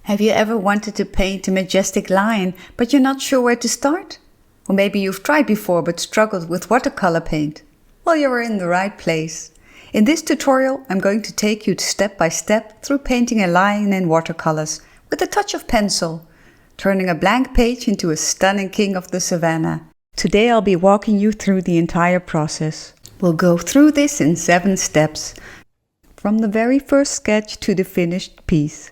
Have you ever wanted to paint a majestic lion, but you're not sure where to start? Or maybe you've tried before but struggled with watercolor paint? Well, you're in the right place. In this tutorial, I'm going to take you step by step through painting a lion in watercolors with a touch of pencil, turning a blank page into a stunning king of the savannah. Today I'll be walking you through the entire process. We'll go through this in 7 steps, from the very first sketch to the finished piece.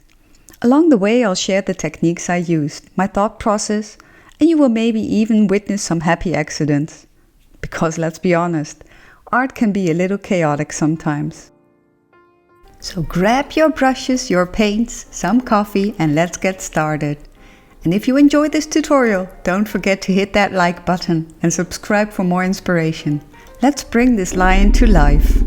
Along the way, I'll share the techniques I used, my thought process, and you will maybe even witness some happy accidents. Because let's be honest, art can be a little chaotic sometimes. So grab your brushes, your paints, some coffee, and let's get started. And if you enjoyed this tutorial, don't forget to hit that like button and subscribe for more inspiration. Let's bring this lion to life.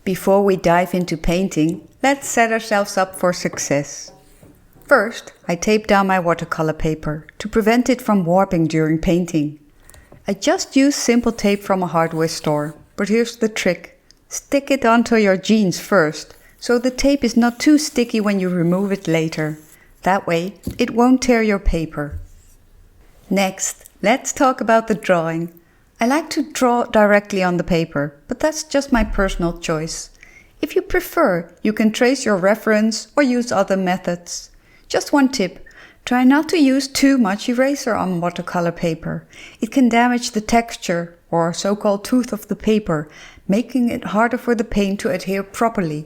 Before we dive into painting, let's set ourselves up for success. First, I tape down my watercolor paper to prevent it from warping during painting. I just use simple tape from a hardware store, but here's the trick. Stick it onto your jeans first, so the tape is not too sticky when you remove it later. That way, it won't tear your paper. Next, let's talk about the drawing. I like to draw directly on the paper, but that's just my personal choice. If you prefer, you can trace your reference or use other methods. Just one tip, try not to use too much eraser on watercolor paper. It can damage the texture or so-called tooth of the paper, making it harder for the paint to adhere properly.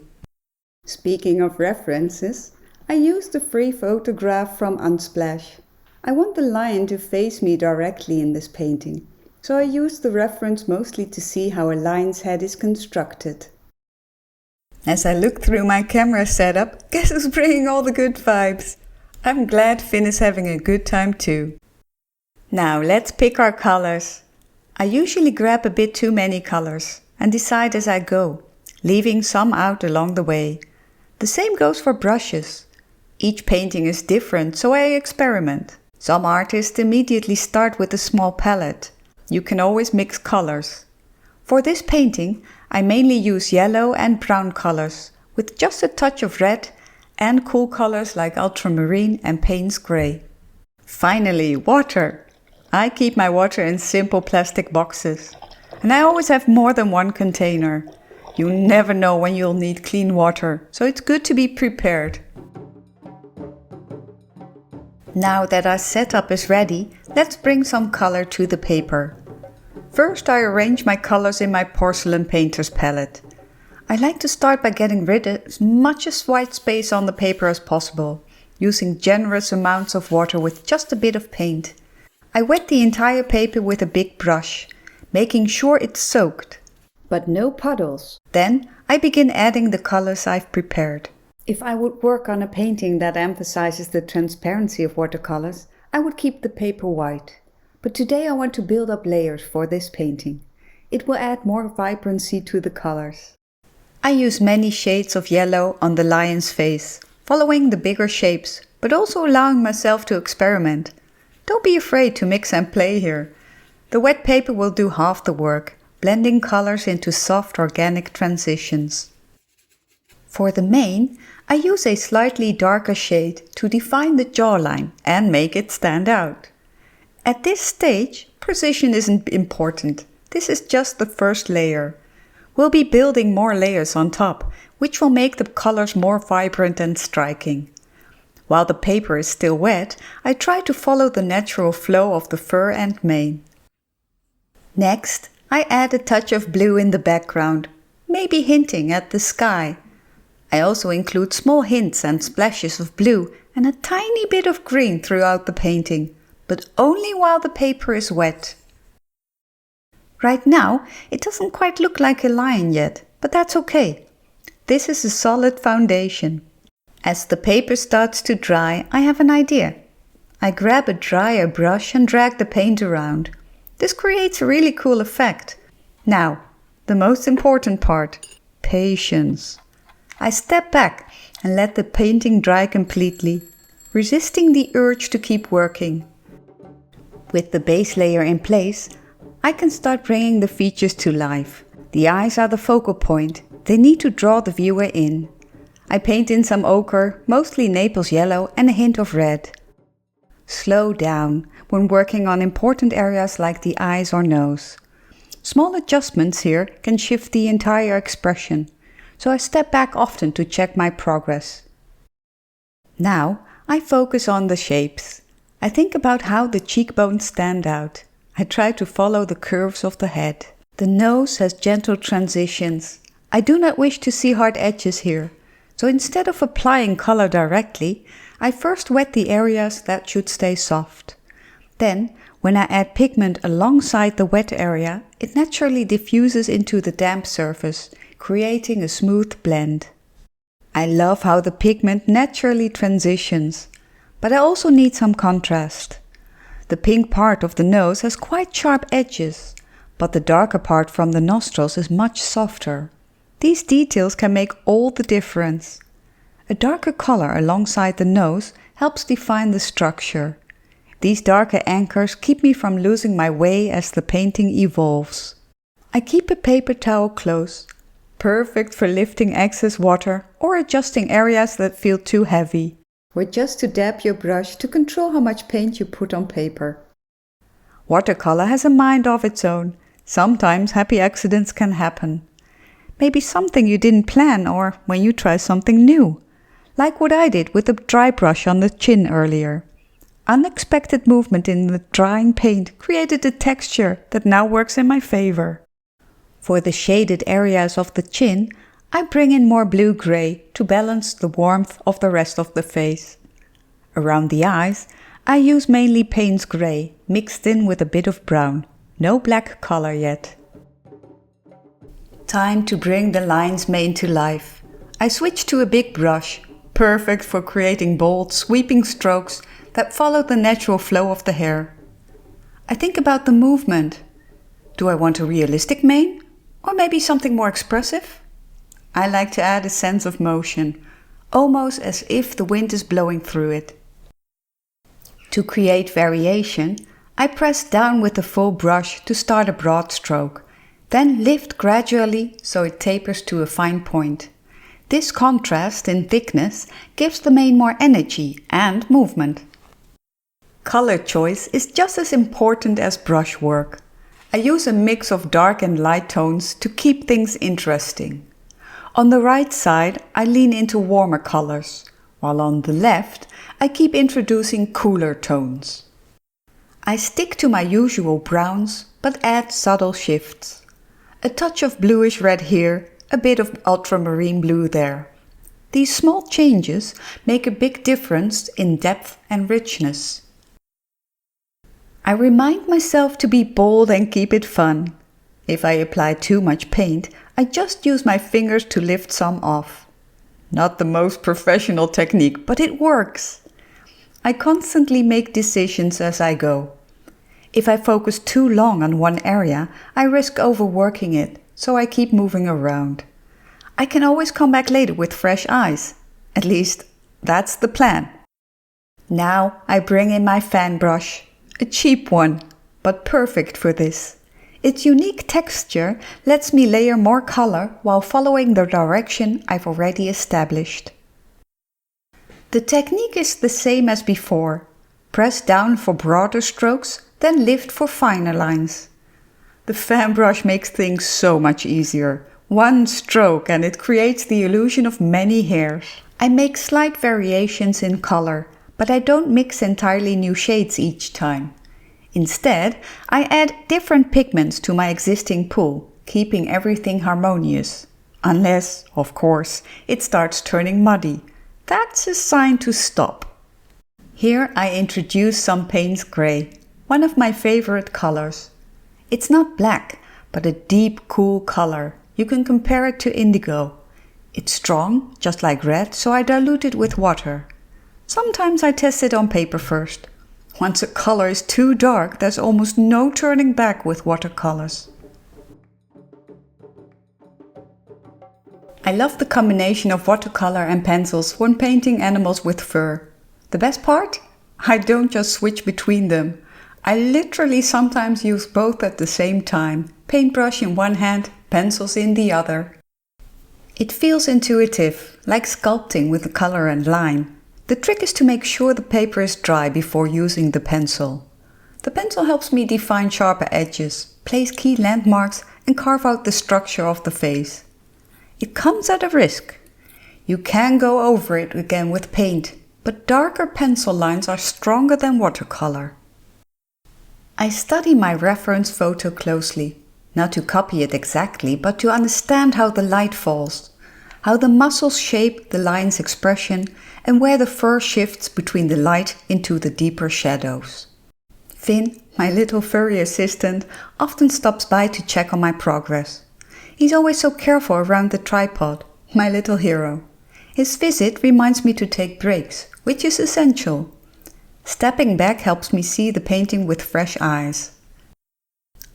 Speaking of references, I used a free photograph from Unsplash. I want the lion to face me directly in this painting, so I used the reference mostly to see how a lion's head is constructed. As I look through my camera setup, guess who's bringing all the good vibes? I'm glad Finn is having a good time too. Now let's pick our colors. I usually grab a bit too many colors and decide as I go, leaving some out along the way. The same goes for brushes. Each painting is different, so I experiment. Some artists immediately start with a small palette. You can always mix colors. For this painting, I mainly use yellow and brown colors, with just a touch of red and cool colors like ultramarine and Payne's Gray. Finally, water! I keep my water in simple plastic boxes. And I always have more than one container. You never know when you'll need clean water, so it's good to be prepared. Now that our setup is ready, let's bring some color to the paper. First, I arrange my colors in my porcelain painter's palette. I like to start by getting rid of as much white space on the paper as possible, using generous amounts of water with just a bit of paint. I wet the entire paper with a big brush, making sure it's soaked, but no puddles. Then I begin adding the colors I've prepared. If I would work on a painting that emphasizes the transparency of watercolors, I would keep the paper white. But today I want to build up layers for this painting. It will add more vibrancy to the colors. I use many shades of yellow on the lion's face, following the bigger shapes, but also allowing myself to experiment. Don't be afraid to mix and play here. The wet paper will do half the work, blending colors into soft organic transitions. For the mane, I use a slightly darker shade to define the jawline and make it stand out. At this stage, precision isn't important. This is just the first layer. We'll be building more layers on top, which will make the colors more vibrant and striking. While the paper is still wet, I try to follow the natural flow of the fur and mane. Next, I add a touch of blue in the background, maybe hinting at the sky. I also include small hints and splashes of blue and a tiny bit of green throughout the painting, but only while the paper is wet. Right now, it doesn't quite look like a lion yet, but that's okay. This is a solid foundation. As the paper starts to dry, I have an idea. I grab a drier brush and drag the paint around. This creates a really cool effect. Now, the most important part, patience. I step back and let the painting dry completely, resisting the urge to keep working. With the base layer in place, I can start bringing the features to life. The eyes are the focal point. They need to draw the viewer in. I paint in some ochre, mostly Naples yellow and a hint of red. Slow down when working on important areas like the eyes or nose. Small adjustments here can shift the entire expression, so I step back often to check my progress. Now I focus on the shapes. I think about how the cheekbones stand out. I try to follow the curves of the head. The nose has gentle transitions. I do not wish to see hard edges here, so instead of applying color directly, I first wet the areas that should stay soft. Then, when I add pigment alongside the wet area, it naturally diffuses into the damp surface, creating a smooth blend. I love how the pigment naturally transitions, but I also need some contrast. The pink part of the nose has quite sharp edges, but the darker part from the nostrils is much softer. These details can make all the difference. A darker color alongside the nose helps define the structure. These darker anchors keep me from losing my way as the painting evolves. I keep a paper towel close, perfect for lifting excess water or adjusting areas that feel too heavy. Or just to dab your brush to control how much paint you put on paper. Watercolor has a mind of its own. Sometimes happy accidents can happen. Maybe something you didn't plan or when you try something new. Like what I did with the dry brush on the chin earlier. Unexpected movement in the drying paint created a texture that now works in my favor. For the shaded areas of the chin, I bring in more blue-gray to balance the warmth of the rest of the face. Around the eyes, I use mainly Payne's gray, mixed in with a bit of brown. No black color yet. Time to bring the lion's mane to life. I switch to a big brush, perfect for creating bold, sweeping strokes that follow the natural flow of the hair. I think about the movement. Do I want a realistic mane? Or maybe something more expressive? I like to add a sense of motion, almost as if the wind is blowing through it. To create variation, I press down with the full brush to start a broad stroke, then lift gradually so it tapers to a fine point. This contrast in thickness gives the mane more energy and movement. Color choice is just as important as brush work. I use a mix of dark and light tones to keep things interesting. On the right side, I lean into warmer colors, while on the left, I keep introducing cooler tones. I stick to my usual browns, but add subtle shifts. A touch of bluish red here, a bit of ultramarine blue there. These small changes make a big difference in depth and richness. I remind myself to be bold and keep it fun. If I apply too much paint, I just use my fingers to lift some off. Not the most professional technique, but it works. I constantly make decisions as I go. If I focus too long on one area, I risk overworking it, so I keep moving around. I can always come back later with fresh eyes. At least, that's the plan. Now I bring in my fan brush. A cheap one, but perfect for this. Its unique texture lets me layer more color while following the direction I've already established. The technique is the same as before. Press down for broader strokes, then lift for finer lines. The fan brush makes things so much easier. One stroke and it creates the illusion of many hairs. I make slight variations in color, but I don't mix entirely new shades each time. Instead, I add different pigments to my existing pool, keeping everything harmonious. Unless, of course, it starts turning muddy. That's a sign to stop. Here I introduce some Payne's gray, one of my favorite colors. It's not black, but a deep, cool color. You can compare it to indigo. It's strong, just like red, so I dilute it with water. Sometimes I test it on paper first. Once a color is too dark, there's almost no turning back with watercolors. I love the combination of watercolor and pencils when painting animals with fur. The best part? I don't just switch between them. I literally sometimes use both at the same time. Paintbrush in one hand, pencils in the other. It feels intuitive, like sculpting with color and line. The trick is to make sure the paper is dry before using the pencil. The pencil helps me define sharper edges, place key landmarks and carve out the structure of the face. It comes at a risk. You can go over it again with paint, but darker pencil lines are stronger than watercolor. I study my reference photo closely, not to copy it exactly, but to understand how the light falls, how the muscles shape the line's expression, and where the fur shifts between the light into the deeper shadows. Finn, my little furry assistant, often stops by to check on my progress. He's always so careful around the tripod, my little hero. His visit reminds me to take breaks, which is essential. Stepping back helps me see the painting with fresh eyes.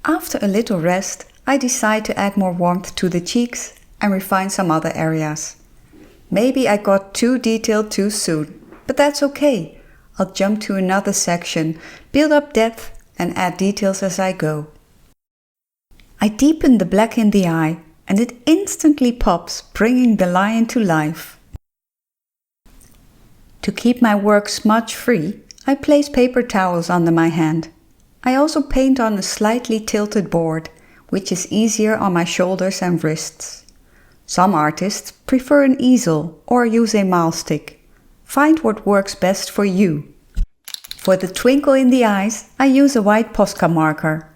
After a little rest, I decide to add more warmth to the cheeks and refine some other areas. Maybe I got too detailed too soon, but that's okay. I'll jump to another section, build up depth and add details as I go. I deepen the black in the eye and it instantly pops, bringing the lion to life. To keep my work smudge-free, I place paper towels under my hand. I also paint on a slightly tilted board, which is easier on my shoulders and wrists. Some artists prefer an easel or use a mahl stick. Find what works best for you. For the twinkle in the eyes, I use a white Posca marker.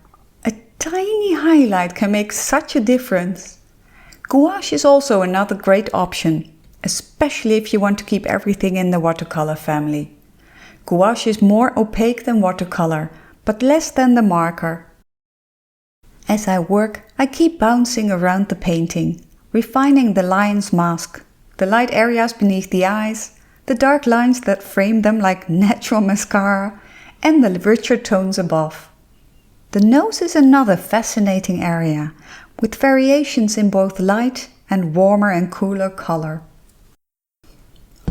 A tiny highlight can make such a difference. Gouache is also another great option, especially if you want to keep everything in the watercolor family. Gouache is more opaque than watercolor, but less than the marker. As I work, I keep bouncing around the painting, refining the lion's mask, the light areas beneath the eyes, the dark lines that frame them like natural mascara, and the richer tones above. The nose is another fascinating area, with variations in both light and warmer and cooler color.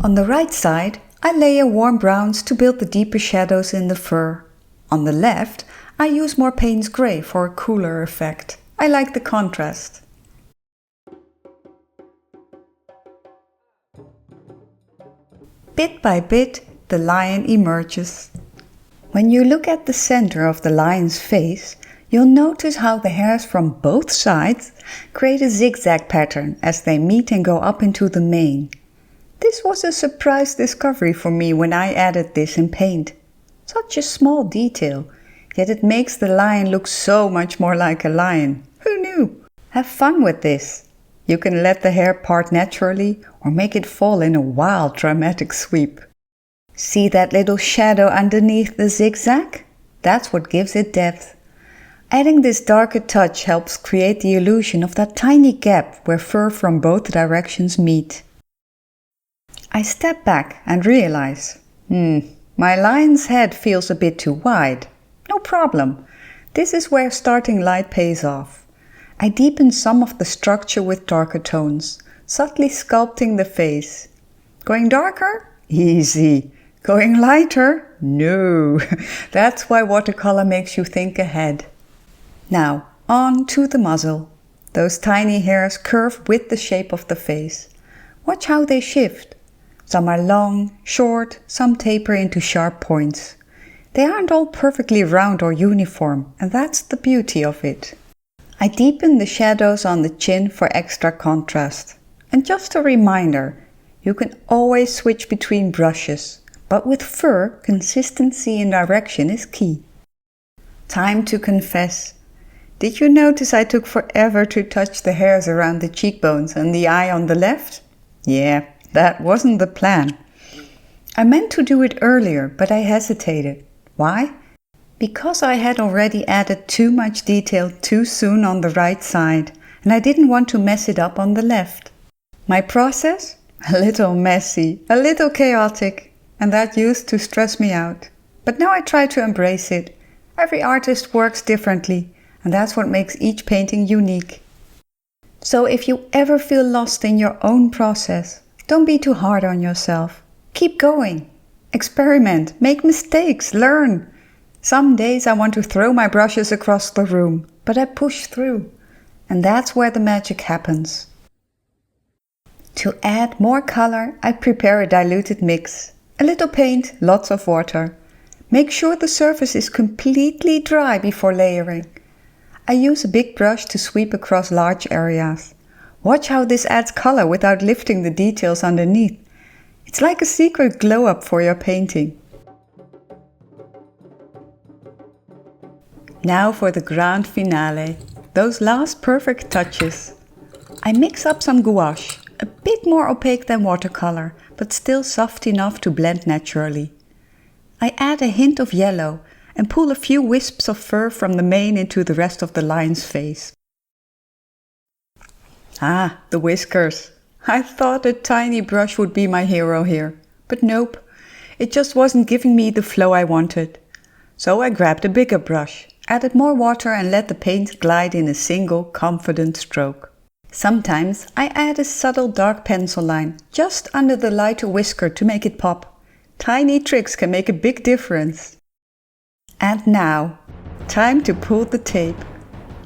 On the right side, I layer warm browns to build the deeper shadows in the fur. On the left, I use more Payne's Grey for a cooler effect. I like the contrast. Bit by bit, the lion emerges. When you look at the center of the lion's face, you'll notice how the hairs from both sides create a zigzag pattern as they meet and go up into the mane. This was a surprise discovery for me when I added this in paint. Such a small detail, yet it makes the lion look so much more like a lion. Who knew? Have fun with this. You can let the hair part naturally or make it fall in a wild dramatic sweep. See that little shadow underneath the zigzag? That's what gives it depth. Adding this darker touch helps create the illusion of that tiny gap where fur from both directions meet. I step back and realize, my lion's head feels a bit too wide. No problem. This is where starting light pays off. I deepen some of the structure with darker tones, subtly sculpting the face. Going darker? Easy. Going lighter? No. That's why watercolor makes you think ahead. Now, on to the muzzle. Those tiny hairs curve with the shape of the face. Watch how they shift. Some are long, short, some taper into sharp points. They aren't all perfectly round or uniform, and that's the beauty of it. I deepen the shadows on the chin for extra contrast. And just a reminder, you can always switch between brushes, but with fur, consistency in direction is key. Time to confess. Did you notice I took forever to touch the hairs around the cheekbones and the eye on the left? Yeah. That wasn't the plan. I meant to do it earlier, but I hesitated. Why? Because I had already added too much detail too soon on the right side, and I didn't want to mess it up on the left. My process? A little messy, a little chaotic, and that used to stress me out. But now I try to embrace it. Every artist works differently, and that's what makes each painting unique. So if you ever feel lost in your own process, don't be too hard on yourself. Keep going. Experiment, make mistakes, learn. Some days I want to throw my brushes across the room, but I push through. And that's where the magic happens. To add more color, I prepare a diluted mix. A little paint, lots of water. Make sure the surface is completely dry before layering. I use a big brush to sweep across large areas. Watch how this adds color without lifting the details underneath. It's like a secret glow up for your painting. Now for the grand finale, those last perfect touches. I mix up some gouache, a bit more opaque than watercolor, but still soft enough to blend naturally. I add a hint of yellow and pull a few wisps of fur from the mane into the rest of the lion's face. Ah, the whiskers. I thought a tiny brush would be my hero here, but nope, it just wasn't giving me the flow I wanted. So I grabbed a bigger brush, added more water and let the paint glide in a single, confident stroke. Sometimes I add a subtle dark pencil line just under the lighter whisker to make it pop. Tiny tricks can make a big difference. And now, time to pull the tape.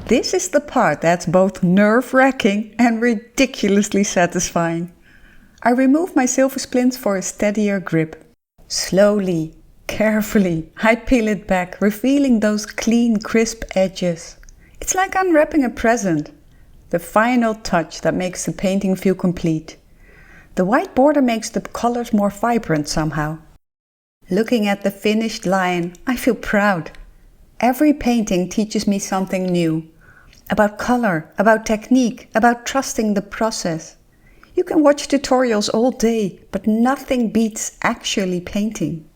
This is the part that's both nerve-wracking and ridiculously satisfying. I remove my silver splints for a steadier grip. Slowly, carefully, I peel it back, revealing those clean, crisp edges. It's like unwrapping a present. The final touch that makes the painting feel complete. The white border makes the colors more vibrant somehow. Looking at the finished lion, I feel proud. Every painting teaches me something new. About color, about technique, about trusting the process. You can watch tutorials all day, but nothing beats actually painting.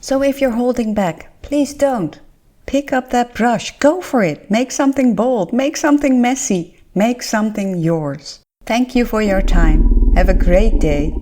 So if you're holding back, please don't. Pick up that brush, go for it. Make something bold, make something messy, make something yours. Thank you for your time. Have a great day.